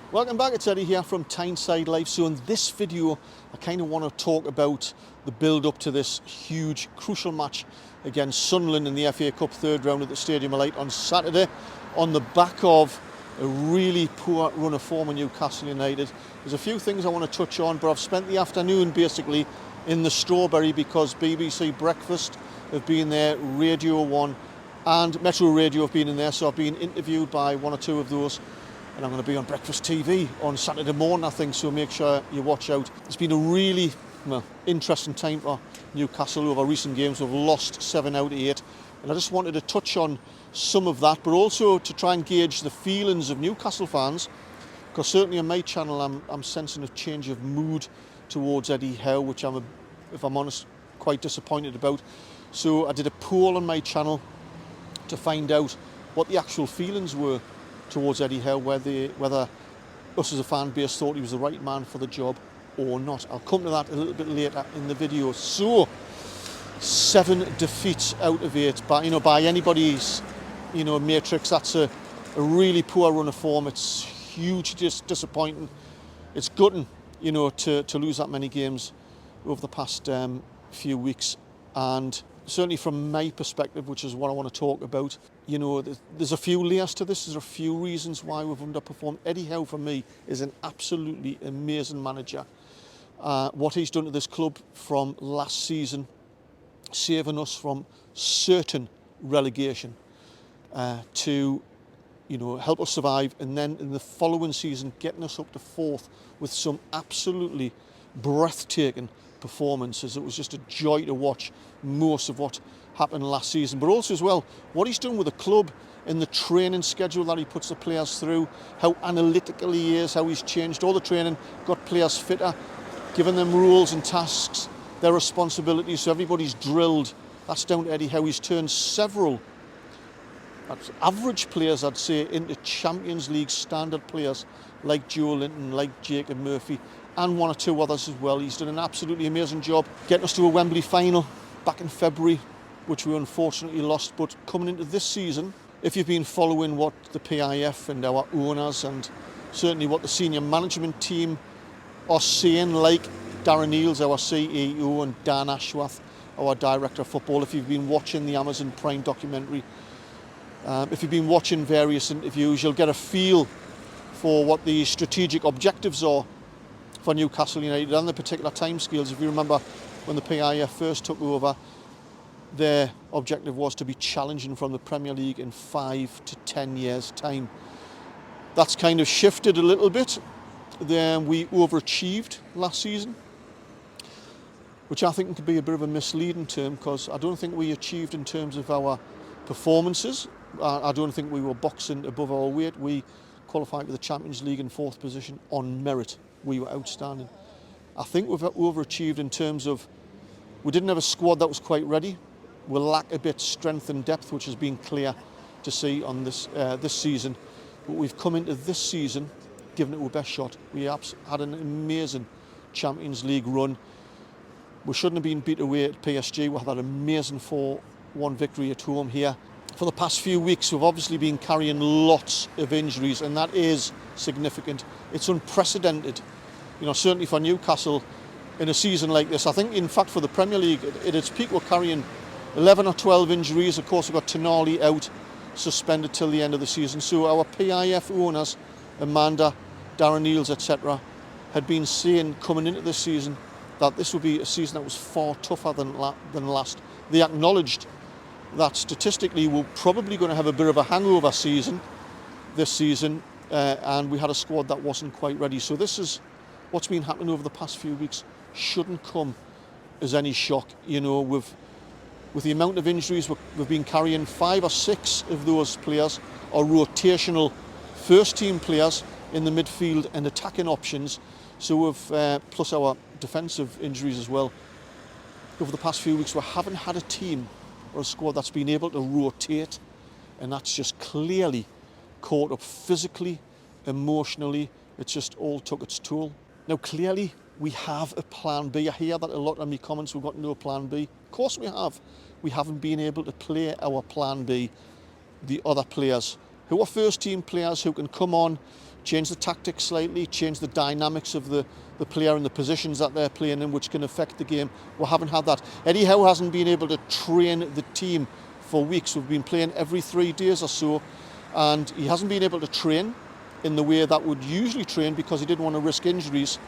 Welcome back, it's Eddie here from Tyneside Live. So in this video I kind of want to talk about the build up to this huge crucial match against Sunderland in the FA Cup third round at the Stadium of Light on Saturday, on the back of a really poor run of form in Newcastle United. There's a few things I want to touch on, but I've spent the afternoon basically in the Strawberry because BBC Breakfast have been there, Radio 1 and Metro Radio have been in there, so I've been interviewed by one or two of those. And I'm going to be on Breakfast TV on Saturday morning, I think, so make sure you watch out. It's been a really interesting time for Newcastle over recent games. We've lost 7 out of 8. And I just wanted to touch on some of that, but also to try and gauge the feelings of Newcastle fans, because certainly on my channel I'm sensing a change of mood towards Eddie Howe, which if I'm honest, quite disappointed about. So I did a poll on my channel to find out what the actual feelings were towards Eddie Howe, whether us as a fan base thought he was the right man for the job or not. I'll come to that a little bit later in the video. So 7 defeats out of 8 by anybody's matrix. That's a really poor run of form. It's hugely disappointing. It's gutting to lose that many games over the past few weeks. And certainly from my perspective, which is what I want to talk about, there's a few layers to this. There's a few reasons why we've underperformed. Eddie Howe, for me, is an absolutely amazing manager. What he's done to this club from last season, saving us from certain relegation, to help us survive, and then in the following season getting us up to 4th with some absolutely breathtaking performances. It was just a joy to watch most of what happened last season, but also as well what he's done with the club in the training schedule that he puts the players through, how analytical he is, how he's changed all the training, got players fitter, given them rules and tasks, their responsibilities, so everybody's drilled. That's down to Eddie Howe. He's turned several average players, I'd say, into Champions League standard players like Joe Linton, like Jacob Murphy, and one or two others as well. He's done an absolutely amazing job getting us to a Wembley final back in February, which we unfortunately lost. But coming into this season, if you've been following what the PIF and our owners and certainly what the senior management team are saying, like Darren Eales, our CEO, and Dan Ashworth, our Director of Football, if you've been watching the Amazon Prime documentary, if you've been watching various interviews, you'll get a feel for what the strategic objectives are for Newcastle United and the particular timescales. If you remember when the PIF first took over, their objective was to be challenging from the Premier League in 5 to 10 years' time. That's kind of shifted a little bit. Then we overachieved last season, which I think could be a bit of a misleading term, because I don't think we achieved in terms of our performances. I don't think we were boxing above our weight. We qualified for the Champions League in 4th position on merit. We were outstanding. I think we've overachieved in terms of we didn't have a squad that was quite ready. We lack a bit strength and depth, which has been clear to see on this season. But we've come into this season giving it our best shot. We had an amazing Champions League run. We shouldn't have been beat away at PSG. We had that amazing 4-1 victory at home here. For the past few weeks, we've obviously been carrying lots of injuries, and that is significant. It's unprecedented, certainly for Newcastle in a season like this. I think, in fact, for the Premier League, at its peak, we're carrying 11 or 12 injuries. Of course, we've got Tonali out, suspended till the end of the season. So our PIF owners, Amanda, Darren Eales, etc., had been saying coming into this season that this would be a season that was far tougher than last. They acknowledged that statistically we're probably going to have a bit of a hangover season this season, and we had a squad that wasn't quite ready. So this is what's been happening over the past few weeks. Shouldn't come as any shock. With the amount of injuries we've been carrying, 5 or 6 of those players are rotational first team players in the midfield and attacking options. So we've plus our defensive injuries as well. Over the past few weeks, we haven't had a team or a squad that's been able to rotate, and that's just clearly caught up physically, emotionally. It's just all took its toll. Now, clearly, we have a plan B. I hear that a lot in my comments. We've got no plan B. Of course we have. We haven't been able to play our plan B, the other players who are first team players who can come on, change the tactics slightly, change the dynamics of the player and the positions that they're playing in, which can affect the game. We haven't had that. Eddie Howe hasn't been able to train the team for weeks. We've been playing every 3 days or so, and he hasn't been able to train in the way that would usually train because he didn't want to risk injuries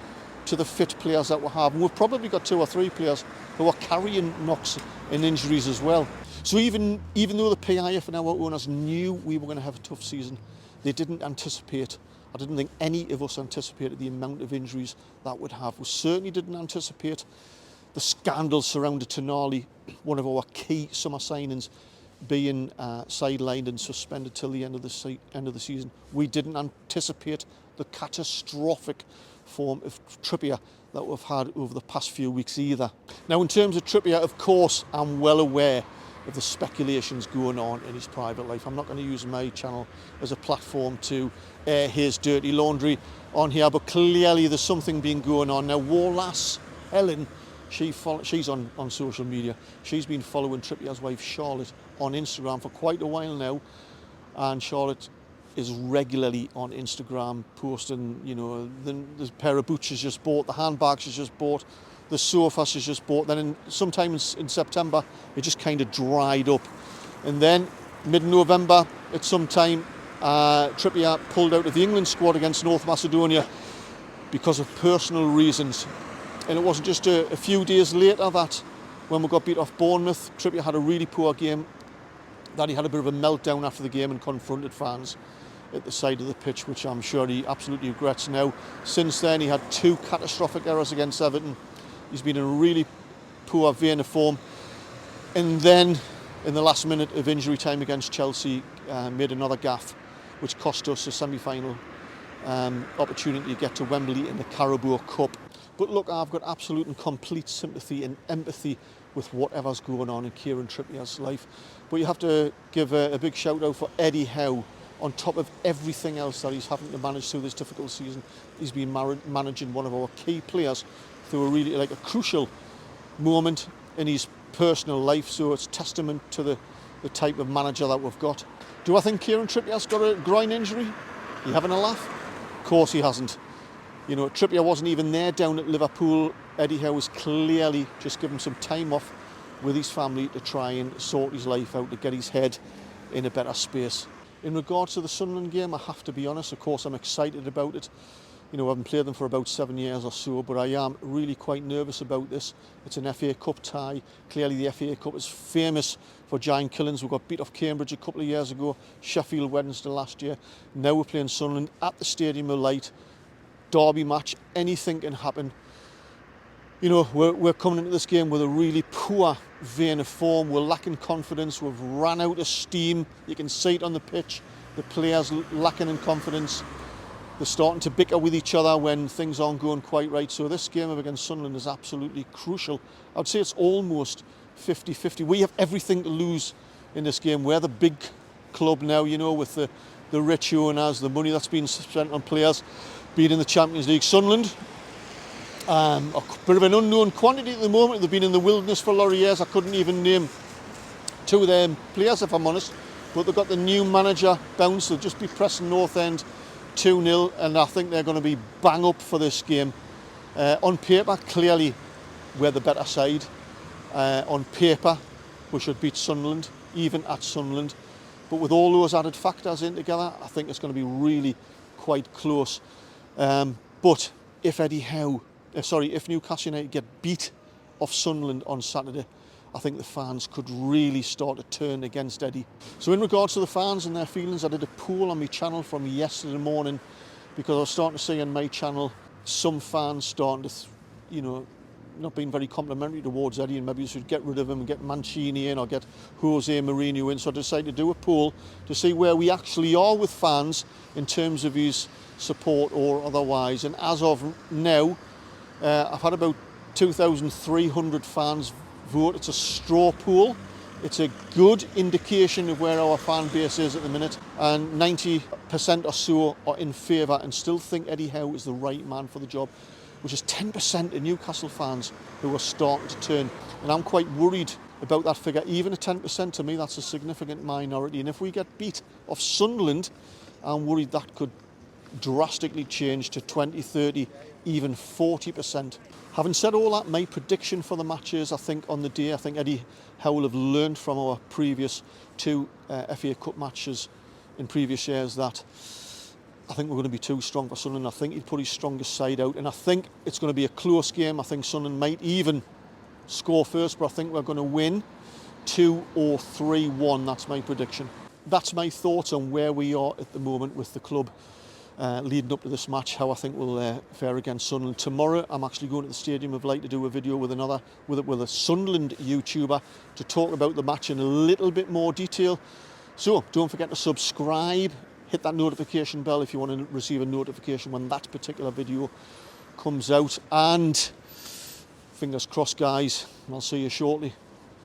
to the fit players that we have. And we've probably got 2 or 3 players who are carrying knocks and injuries as well. So even though the PIF and our owners knew we were going to have a tough season, they didn't anticipate. I didn't think any of us anticipated the amount of injuries that would have. We certainly didn't anticipate the scandal surrounding Tonali, one of our key summer signings, being sidelined and suspended till the end of the season. We didn't anticipate the catastrophic form of Trippier that we've had over the past few weeks either. Now, in terms of Trippier, of course, I'm well aware of the speculations going on in his private life. I'm not going to use my channel as a platform to air his dirty laundry on here, but clearly there's something been going on. Now, Warlass Helen, she's on social media. She's been following Trippier's wife Charlotte on Instagram for quite a while now, and Charlotte is regularly on Instagram posting, you know, the pair of boots she's just bought, the handbag she's just bought, the sofa she's just bought. Then sometime in September, it just kind of dried up. And then mid-November, at some time, Trippier pulled out of the England squad against North Macedonia because of personal reasons. And it wasn't just a few days later that, when we got beat off Bournemouth, Trippier had a really poor game, that he had a bit of a meltdown after the game and confronted fans at the side of the pitch, which I'm sure he absolutely regrets now. Since then, he had 2 catastrophic errors against Everton. He's been in a really poor vein of form. And then, in the last minute of injury time against Chelsea, made another gaffe, which cost us a semi-final opportunity to get to Wembley in the Carabao Cup. But look, I've got absolute and complete sympathy and empathy with whatever's going on in Kieran Trippier's life. But you have to give a big shout out for Eddie Howe. On top of everything else that he's having to manage through this difficult season, he's been managing one of our key players through a really a crucial moment in his personal life. So it's testament to the type of manager that we've got. Do I think Kieran Trippier's got a groin injury? You having a laugh? Of course he hasn't. You know, Trippier wasn't even there down at Liverpool. Eddie Howe was clearly just given some time off with his family to try and sort his life out, to get his head in a better space. In regards to the Sunderland game, I have to be honest, of course I'm excited about it. You know, I haven't played them for about 7 years or so, but I am really quite nervous about this. It's an FA Cup tie. Clearly the FA Cup is famous for giant killings. We got beat off Cambridge a couple of years ago, Sheffield Wednesday last year. Now we're playing Sunderland at the Stadium of Light. Derby match, anything can happen. You know, we're coming into this game with a really poor vein of form. We're lacking confidence. We've ran out of steam. You can see it on the pitch. The players lacking in confidence. They're starting to bicker with each other when things aren't going quite right. So this game against Sunderland is absolutely crucial. I'd say it's almost 50-50. We have everything to lose in this game. We're the big club now, you know, with the rich owners, the money that's been spent on players, being in the Champions League. Sunderland, a bit of an unknown quantity at the moment. They've been in the wilderness for a lot of years. I couldn't even name 2 of them players, if I'm honest. But they've got the new manager bounce. They'll just be pressing North End 2-0, and I think they're going to be bang up for this game. On paper, clearly, we're the better side. On paper, we should beat Sunderland, even at Sunderland. But with all those added factors in together, I think it's going to be really quite close. But if if Newcastle United get beat off Sunderland on Saturday, I think the fans could really start to turn against Eddie. So in regards to the fans and their feelings, I did a poll on my channel from yesterday morning, because I was starting to see on my channel some fans starting to, you know, not being very complimentary towards Eddie, and maybe you should get rid of him and get Mancini in or get Jose Mourinho in. So I decided to do a poll to see where we actually are with fans in terms of his support or otherwise. And as of now, I've had about 2,300 fans vote. It's a straw poll. It's a good indication of where our fan base is at the minute, and 90% or so are in favour and still think Eddie Howe is the right man for the job, which is 10% of Newcastle fans who are starting to turn. And I'm quite worried about that figure. Even at 10%, to me, that's a significant minority. And if we get beat off Sunderland, I'm worried that could drastically change to 20, 30, even 40%. Having said all that, my prediction for the match is, I think on the day, I think Eddie Howe will have learned from our previous two FA Cup matches in previous years that I think we're going to be too strong for Sunderland. I think he'd put his strongest side out, and I think it's going to be a close game. I think Sunderland might even score first, but I think we're going to win 2 or 3-1. That's my prediction. That's my thoughts on where we are at the moment with the club leading up to this match, how I think we'll fare against Sunderland. Tomorrow I'm actually going to the stadium. I'd like to do a video with a Sunderland YouTuber to talk about the match in a little bit more detail. So don't forget to subscribe, hit that notification bell if you want to receive a notification when that particular video comes out, and fingers crossed guys, I'll see you shortly.